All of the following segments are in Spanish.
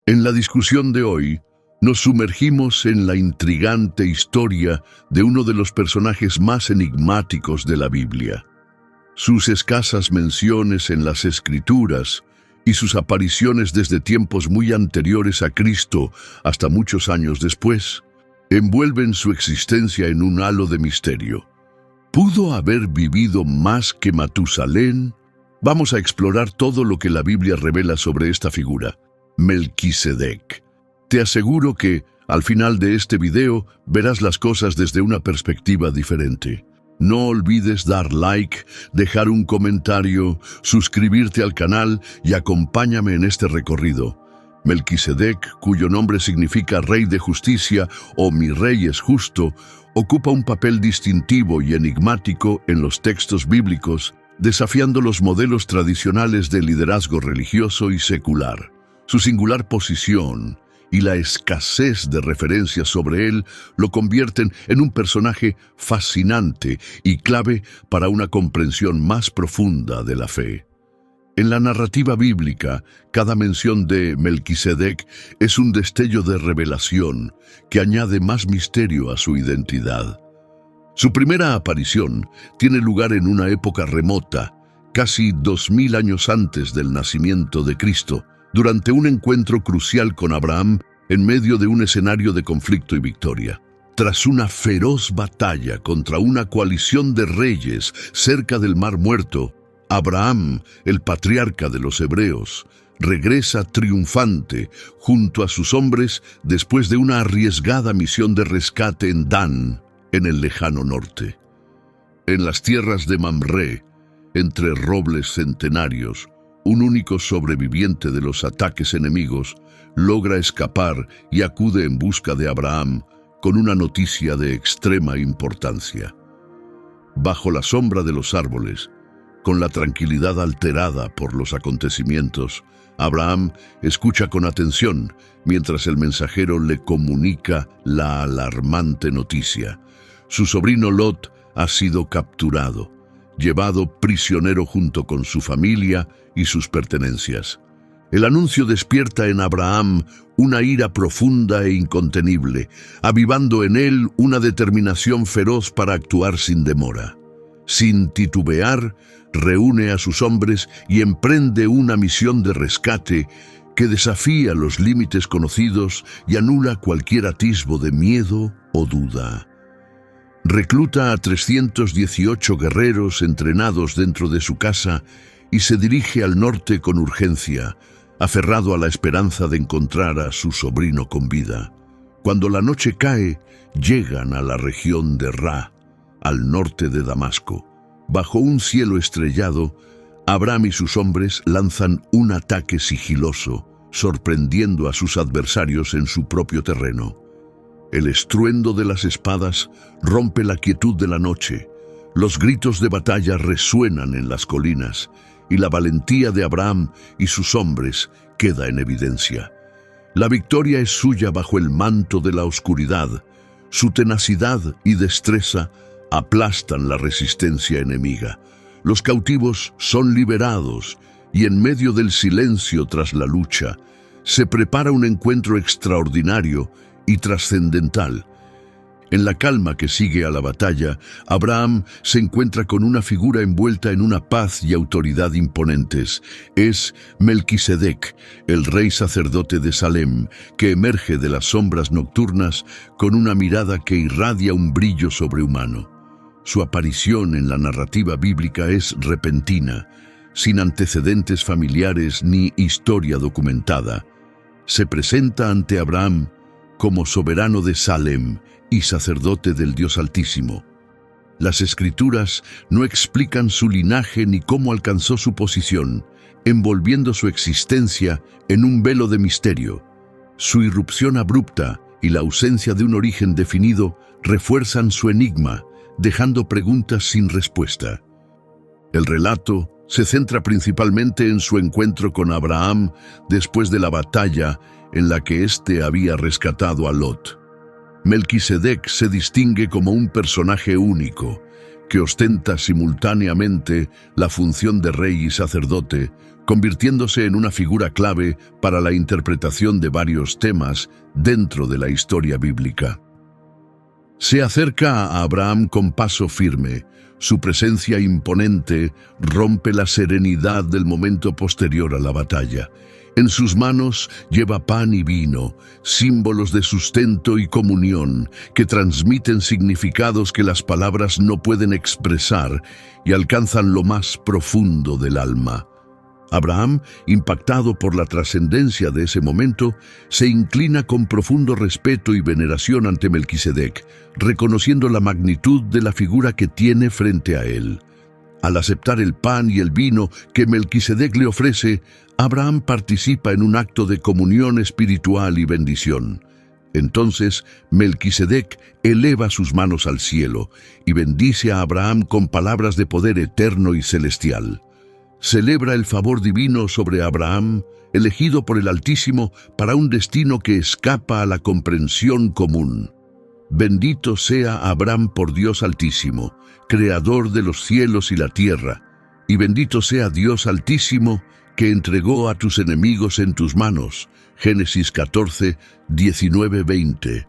En la discusión de hoy, nos sumergimos en la intrigante historia de uno de los personajes más enigmáticos de la Biblia. Sus escasas menciones en las Escrituras y sus apariciones desde tiempos muy anteriores a Cristo hasta muchos años después, envuelven su existencia en un halo de misterio. ¿Pudo haber vivido más que Matusalén? Vamos a explorar todo lo que la Biblia revela sobre esta figura, Melquisedec. Te aseguro que, al final de este video, verás las cosas desde una perspectiva diferente. No olvides dar like, dejar un comentario, suscribirte al canal y acompáñame en este recorrido. Melquisedec, cuyo nombre significa Rey de Justicia o Mi Rey es Justo, ocupa un papel distintivo y enigmático en los textos bíblicos, desafiando los modelos tradicionales de liderazgo religioso y secular. Su singular posición y la escasez de referencias sobre él lo convierten en un personaje fascinante y clave para una comprensión más profunda de la fe. En la narrativa bíblica, cada mención de Melquisedec es un destello de revelación que añade más misterio a su identidad. Su primera aparición tiene lugar en una época remota, casi 2000 años antes del nacimiento de Cristo, durante un encuentro crucial con Abraham en medio de un escenario de conflicto y victoria. Tras una feroz batalla contra una coalición de reyes cerca del Mar Muerto, Abraham, el patriarca de los hebreos, regresa triunfante junto a sus hombres después de una arriesgada misión de rescate en Dan, en el lejano norte. En las tierras de Mamre, entre robles centenarios, un único sobreviviente de los ataques enemigos logra escapar y acude en busca de Abraham con una noticia de extrema importancia. Bajo la sombra de los árboles, con la tranquilidad alterada por los acontecimientos, Abraham escucha con atención mientras el mensajero le comunica la alarmante noticia. Su sobrino Lot ha sido capturado, llevado prisionero junto con su familia y sus pertenencias. El anuncio despierta en Abraham una ira profunda e incontenible, avivando en él una determinación feroz para actuar sin demora. Sin titubear, reúne a sus hombres y emprende una misión de rescate que desafía los límites conocidos y anula cualquier atisbo de miedo o duda. Recluta a 318 guerreros entrenados dentro de su casa y se dirige al norte con urgencia, aferrado a la esperanza de encontrar a su sobrino con vida. Cuando la noche cae, llegan a la región de Ra, al norte de Damasco. Bajo un cielo estrellado, Abraham y sus hombres lanzan un ataque sigiloso, sorprendiendo a sus adversarios en su propio terreno. El estruendo de las espadas rompe la quietud de la noche, los gritos de batalla resuenan en las colinas, y la valentía de Abraham y sus hombres queda en evidencia. La victoria es suya bajo el manto de la oscuridad. Su tenacidad y destreza aplastan la resistencia enemiga. Los cautivos son liberados y en medio del silencio tras la lucha, se prepara un encuentro extraordinario y trascendental. En la calma que sigue a la batalla, Abraham se encuentra con una figura envuelta en una paz y autoridad imponentes. Es Melquisedec, el rey sacerdote de Salem, que emerge de las sombras nocturnas con una mirada que irradia un brillo sobrehumano. Su aparición en la narrativa bíblica es repentina, sin antecedentes familiares ni historia documentada. Se presenta ante Abraham como soberano de Salem y sacerdote del Dios Altísimo. Las Escrituras no explican su linaje ni cómo alcanzó su posición, envolviendo su existencia en un velo de misterio. Su irrupción abrupta y la ausencia de un origen definido refuerzan su enigma, dejando preguntas sin respuesta. El relato se centra principalmente en su encuentro con Abraham después de la batalla en la que éste había rescatado a Lot. Melquisedec se distingue como un personaje único, que ostenta simultáneamente la función de rey y sacerdote, convirtiéndose en una figura clave para la interpretación de varios temas dentro de la historia bíblica. Se acerca a Abraham con paso firme. Su presencia imponente rompe la serenidad del momento posterior a la batalla. En sus manos lleva pan y vino, símbolos de sustento y comunión, que transmiten significados que las palabras no pueden expresar y alcanzan lo más profundo del alma. Abraham, impactado por la trascendencia de ese momento, se inclina con profundo respeto y veneración ante Melquisedec, reconociendo la magnitud de la figura que tiene frente a él. Al aceptar el pan y el vino que Melquisedec le ofrece, Abraham participa en un acto de comunión espiritual y bendición. Entonces, Melquisedec eleva sus manos al cielo y bendice a Abraham con palabras de poder eterno y celestial. Celebra el favor divino sobre Abraham, elegido por el Altísimo para un destino que escapa a la comprensión común. Bendito sea Abraham por Dios Altísimo, Creador de los cielos y la tierra, y bendito sea Dios Altísimo, que entregó a tus enemigos en tus manos. Génesis 14, 19-20.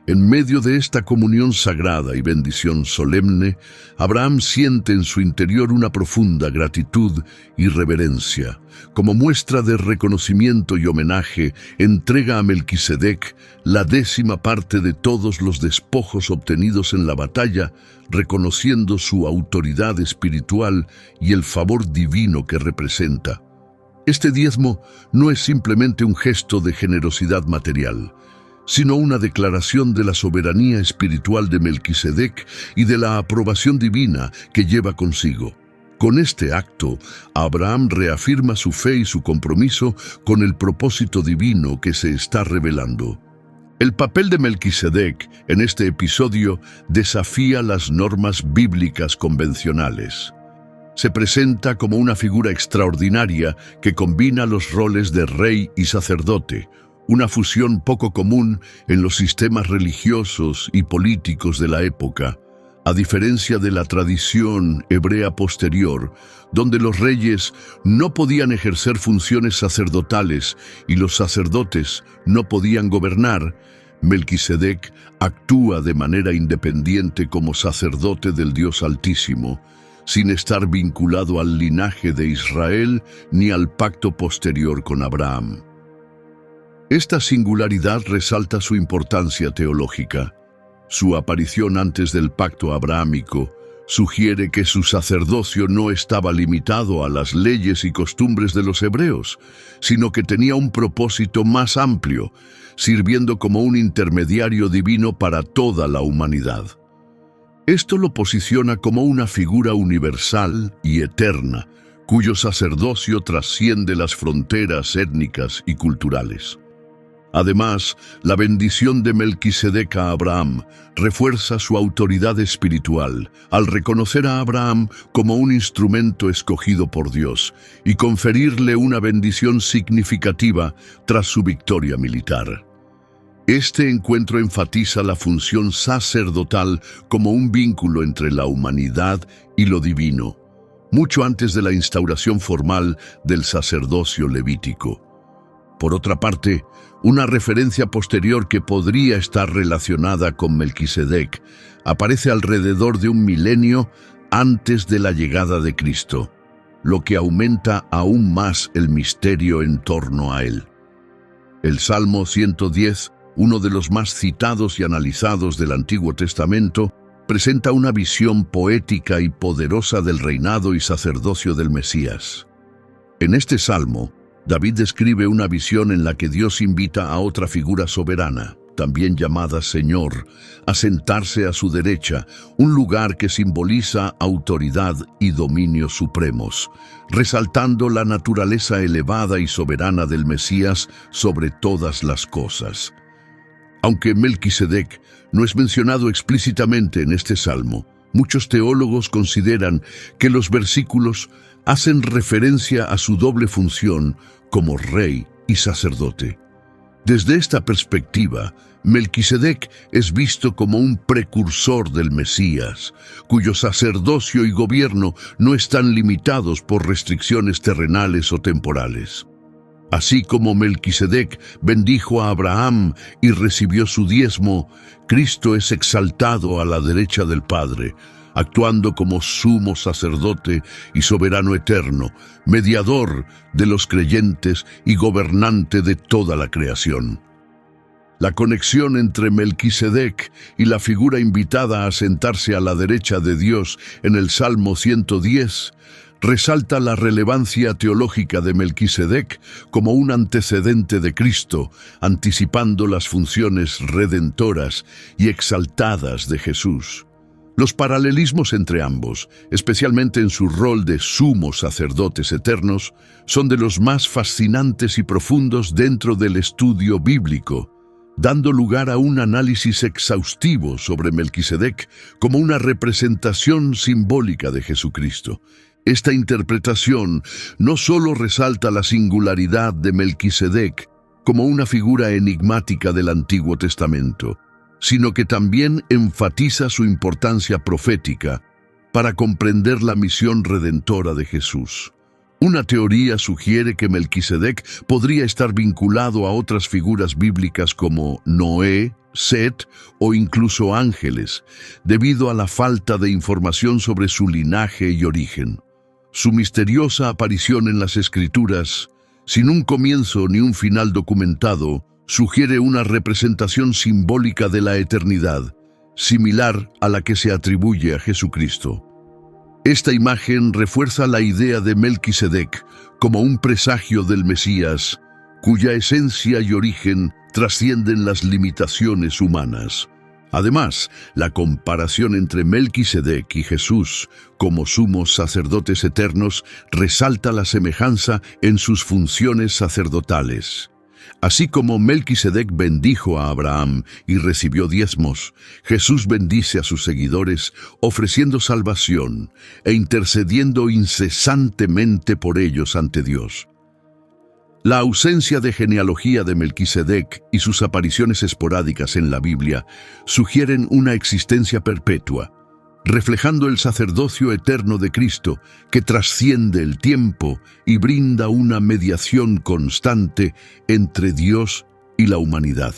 En medio de esta comunión sagrada y bendición solemne, Abraham siente en su interior una profunda gratitud y reverencia. Como muestra de reconocimiento y homenaje, entrega a Melquisedec la 10ª parte de todos los despojos obtenidos en la batalla, reconociendo su autoridad espiritual y el favor divino que representa. Este diezmo no es simplemente un gesto de generosidad material, sino una declaración de la soberanía espiritual de Melquisedec y de la aprobación divina que lleva consigo. Con este acto, Abraham reafirma su fe y su compromiso con el propósito divino que se está revelando. El papel de Melquisedec en este episodio desafía las normas bíblicas convencionales. Se presenta como una figura extraordinaria que combina los roles de rey y sacerdote, una fusión poco común en los sistemas religiosos y políticos de la época, a diferencia de la tradición hebrea posterior, donde los reyes no podían ejercer funciones sacerdotales y los sacerdotes no podían gobernar. Melquisedec actúa de manera independiente como sacerdote del Dios Altísimo, sin estar vinculado al linaje de Israel ni al pacto posterior con Abraham. Esta singularidad resalta su importancia teológica. Su aparición antes del pacto abrahámico sugiere que su sacerdocio no estaba limitado a las leyes y costumbres de los hebreos, sino que tenía un propósito más amplio, sirviendo como un intermediario divino para toda la humanidad. Esto lo posiciona como una figura universal y eterna, cuyo sacerdocio trasciende las fronteras étnicas y culturales. Además, la bendición de Melquisedec a Abraham refuerza su autoridad espiritual al reconocer a Abraham como un instrumento escogido por Dios y conferirle una bendición significativa tras su victoria militar. Este encuentro enfatiza la función sacerdotal como un vínculo entre la humanidad y lo divino, mucho antes de la instauración formal del sacerdocio levítico. Por otra parte, una referencia posterior que podría estar relacionada con Melquisedec aparece alrededor de un milenio antes de la llegada de Cristo, lo que aumenta aún más el misterio en torno a él. El Salmo 110, uno de los más citados y analizados del Antiguo Testamento, presenta una visión poética y poderosa del reinado y sacerdocio del Mesías. En este salmo, David describe una visión en la que Dios invita a otra figura soberana, también llamada Señor, a sentarse a su derecha, un lugar que simboliza autoridad y dominio supremos, resaltando la naturaleza elevada y soberana del Mesías sobre todas las cosas. Aunque Melquisedec no es mencionado explícitamente en este salmo, muchos teólogos consideran que los versículos hacen referencia a su doble función como rey y sacerdote. Desde esta perspectiva, Melquisedec es visto como un precursor del Mesías, cuyo sacerdocio y gobierno no están limitados por restricciones terrenales o temporales. Así como Melquisedec bendijo a Abraham y recibió su diezmo, Cristo es exaltado a la derecha del Padre, actuando como sumo sacerdote y soberano eterno, mediador de los creyentes y gobernante de toda la creación. La conexión entre Melquisedec y la figura invitada a sentarse a la derecha de Dios en el Salmo 110 resalta la relevancia teológica de Melquisedec como un antecedente de Cristo, anticipando las funciones redentoras y exaltadas de Jesús. Los paralelismos entre ambos, especialmente en su rol de sumos sacerdotes eternos, son de los más fascinantes y profundos dentro del estudio bíblico, dando lugar a un análisis exhaustivo sobre Melquisedec como una representación simbólica de Jesucristo. Esta interpretación no solo resalta la singularidad de Melquisedec como una figura enigmática del Antiguo Testamento, sino que también enfatiza su importancia profética para comprender la misión redentora de Jesús. Una teoría sugiere que Melquisedec podría estar vinculado a otras figuras bíblicas como Noé, Set o incluso ángeles, debido a la falta de información sobre su linaje y origen. Su misteriosa aparición en las Escrituras, sin un comienzo ni un final documentado, sugiere una representación simbólica de la eternidad, similar a la que se atribuye a Jesucristo. Esta imagen refuerza la idea de Melquisedec como un presagio del Mesías, cuya esencia y origen trascienden las limitaciones humanas. Además, la comparación entre Melquisedec y Jesús como sumos sacerdotes eternos resalta la semejanza en sus funciones sacerdotales. Así como Melquisedec bendijo a Abraham y recibió diezmos, Jesús bendice a sus seguidores ofreciendo salvación e intercediendo incesantemente por ellos ante Dios. La ausencia de genealogía de Melquisedec y sus apariciones esporádicas en la Biblia sugieren una existencia perpetua, reflejando el sacerdocio eterno de Cristo que trasciende el tiempo y brinda una mediación constante entre Dios y la humanidad.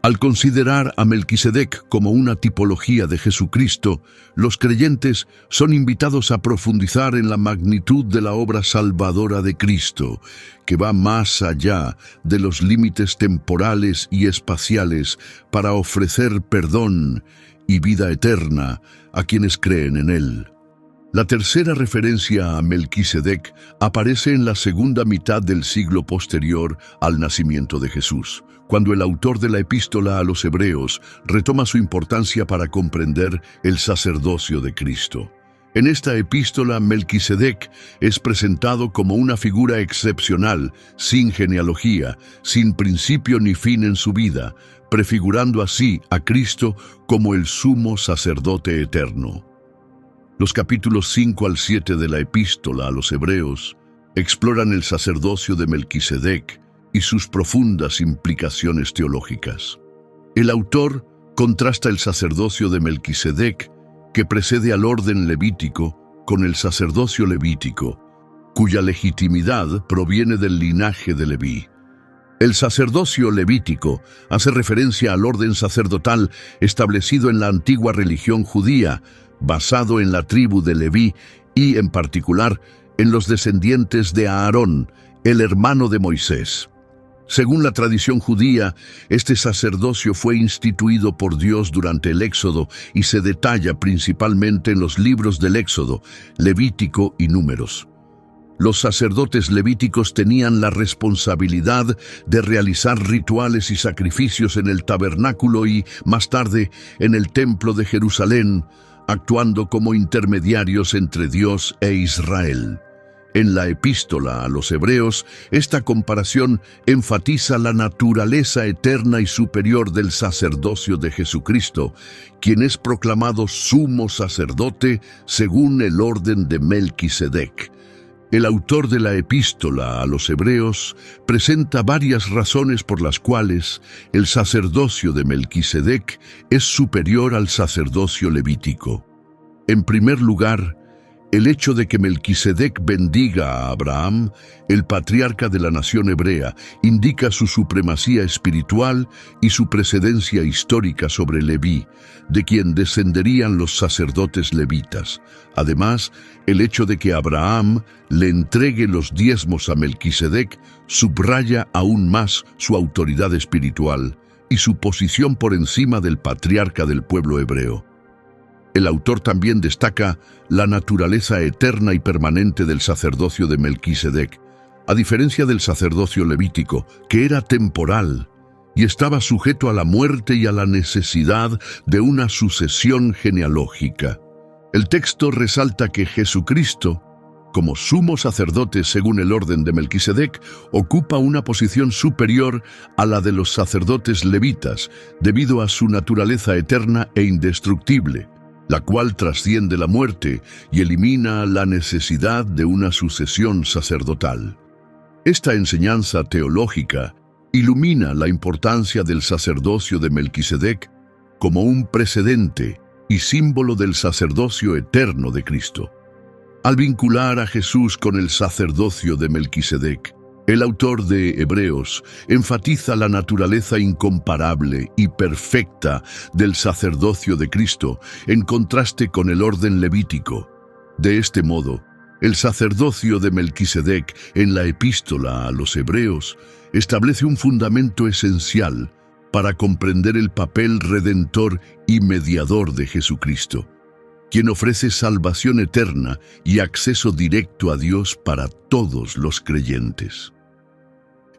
Al considerar a Melquisedec como una tipología de Jesucristo, los creyentes son invitados a profundizar en la magnitud de la obra salvadora de Cristo, que va más allá de los límites temporales y espaciales para ofrecer perdón y vida eterna a quienes creen en él. La tercera referencia a Melquisedec aparece en la segunda mitad del siglo posterior al nacimiento de Jesús, cuando el autor de la epístola a los Hebreos retoma su importancia para comprender el sacerdocio de Cristo. En esta epístola, Melquisedec es presentado como una figura excepcional, sin genealogía, sin principio ni fin en su vida, prefigurando así a Cristo como el sumo sacerdote eterno. Los capítulos 5 al 7 de la epístola a los Hebreos exploran el sacerdocio de Melquisedec y sus profundas implicaciones teológicas. El autor contrasta el sacerdocio de Melquisedec, que precede al orden levítico, con el sacerdocio levítico, cuya legitimidad proviene del linaje de Leví. El sacerdocio levítico hace referencia al orden sacerdotal establecido en la antigua religión judía, basado en la tribu de Leví y, en particular, en los descendientes de Aarón, el hermano de Moisés. Según la tradición judía, este sacerdocio fue instituido por Dios durante el Éxodo y se detalla principalmente en los libros del Éxodo, Levítico y Números. Los sacerdotes levíticos tenían la responsabilidad de realizar rituales y sacrificios en el tabernáculo y, más tarde, en el templo de Jerusalén, actuando como intermediarios entre Dios e Israel. En la epístola a los Hebreos, esta comparación enfatiza la naturaleza eterna y superior del sacerdocio de Jesucristo, quien es proclamado sumo sacerdote según el orden de Melquisedec. El autor de la epístola a los Hebreos presenta varias razones por las cuales el sacerdocio de Melquisedec es superior al sacerdocio levítico. En primer lugar, el hecho de que Melquisedec bendiga a Abraham, el patriarca de la nación hebrea, indica su supremacía espiritual y su precedencia histórica sobre Leví, de quien descenderían los sacerdotes levitas. Además, el hecho de que Abraham le entregue los diezmos a Melquisedec subraya aún más su autoridad espiritual y su posición por encima del patriarca del pueblo hebreo. El autor también destaca la naturaleza eterna y permanente del sacerdocio de Melquisedec, a diferencia del sacerdocio levítico, que era temporal y estaba sujeto a la muerte y a la necesidad de una sucesión genealógica. El texto resalta que Jesucristo, como sumo sacerdote según el orden de Melquisedec, ocupa una posición superior a la de los sacerdotes levitas, debido a su naturaleza eterna e indestructible, la cual trasciende la muerte y elimina la necesidad de una sucesión sacerdotal. Esta enseñanza teológica ilumina la importancia del sacerdocio de Melquisedec como un precedente y símbolo del sacerdocio eterno de Cristo. Al vincular a Jesús con el sacerdocio de Melquisedec, el autor de Hebreos enfatiza la naturaleza incomparable y perfecta del sacerdocio de Cristo en contraste con el orden levítico. De este modo, el sacerdocio de Melquisedec en la epístola a los Hebreos establece un fundamento esencial para comprender el papel redentor y mediador de Jesucristo, quien ofrece salvación eterna y acceso directo a Dios para todos los creyentes.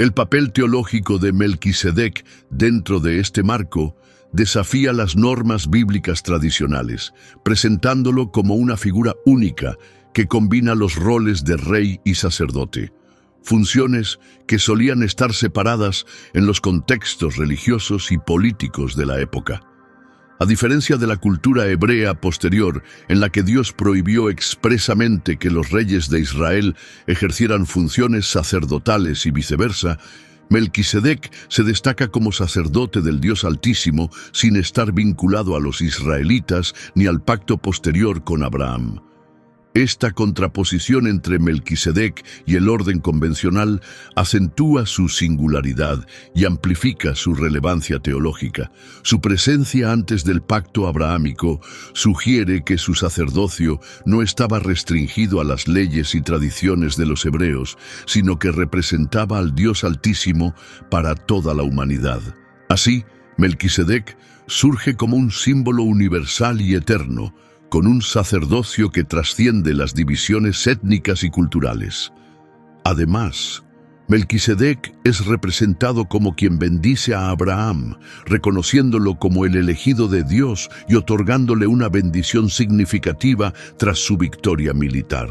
El papel teológico de Melquisedec dentro de este marco desafía las normas bíblicas tradicionales, presentándolo como una figura única que combina los roles de rey y sacerdote, funciones que solían estar separadas en los contextos religiosos y políticos de la época. A diferencia de la cultura hebrea posterior, en la que Dios prohibió expresamente que los reyes de Israel ejercieran funciones sacerdotales y viceversa, Melquisedec se destaca como sacerdote del Dios Altísimo sin estar vinculado a los israelitas ni al pacto posterior con Abraham. Esta contraposición entre Melquisedec y el orden convencional acentúa su singularidad y amplifica su relevancia teológica. Su presencia antes del pacto abrahámico sugiere que su sacerdocio no estaba restringido a las leyes y tradiciones de los hebreos, sino que representaba al Dios Altísimo para toda la humanidad. Así, Melquisedec surge como un símbolo universal y eterno, con un sacerdocio que trasciende las divisiones étnicas y culturales. Además, Melquisedec es representado como quien bendice a Abraham, reconociéndolo como el elegido de Dios y otorgándole una bendición significativa tras su victoria militar.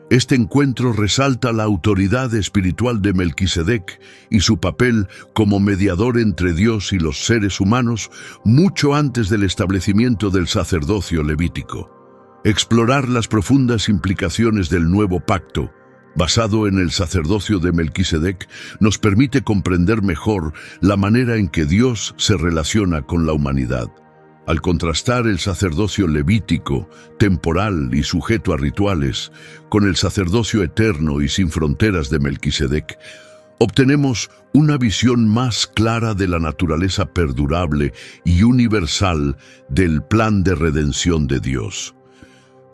Este encuentro resalta la autoridad espiritual de Melquisedec y su papel como mediador entre Dios y los seres humanos mucho antes del establecimiento del sacerdocio levítico. Explorar las profundas implicaciones del nuevo pacto, basado en el sacerdocio de Melquisedec, nos permite comprender mejor la manera en que Dios se relaciona con la humanidad. Al contrastar el sacerdocio levítico, temporal y sujeto a rituales, con el sacerdocio eterno y sin fronteras de Melquisedec, obtenemos una visión más clara de la naturaleza perdurable y universal del plan de redención de Dios.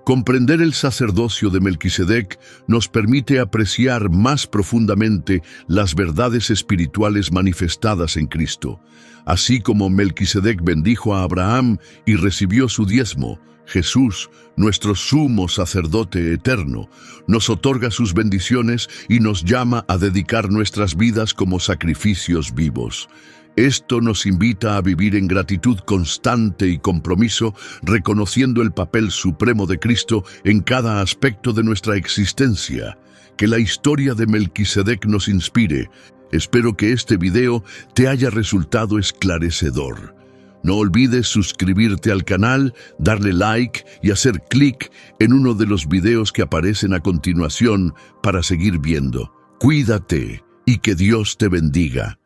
Comprender el sacerdocio de Melquisedec nos permite apreciar más profundamente las verdades espirituales manifestadas en Cristo. Así como Melquisedec bendijo a Abraham y recibió su diezmo, Jesús, nuestro sumo sacerdote eterno, nos otorga sus bendiciones y nos llama a dedicar nuestras vidas como sacrificios vivos. Esto nos invita a vivir en gratitud constante y compromiso, reconociendo el papel supremo de Cristo en cada aspecto de nuestra existencia. Que la historia de Melquisedec nos inspire. Espero que este video te haya resultado esclarecedor. No olvides suscribirte al canal, darle like y hacer clic en uno de los videos que aparecen a continuación para seguir viendo. Cuídate y que Dios te bendiga.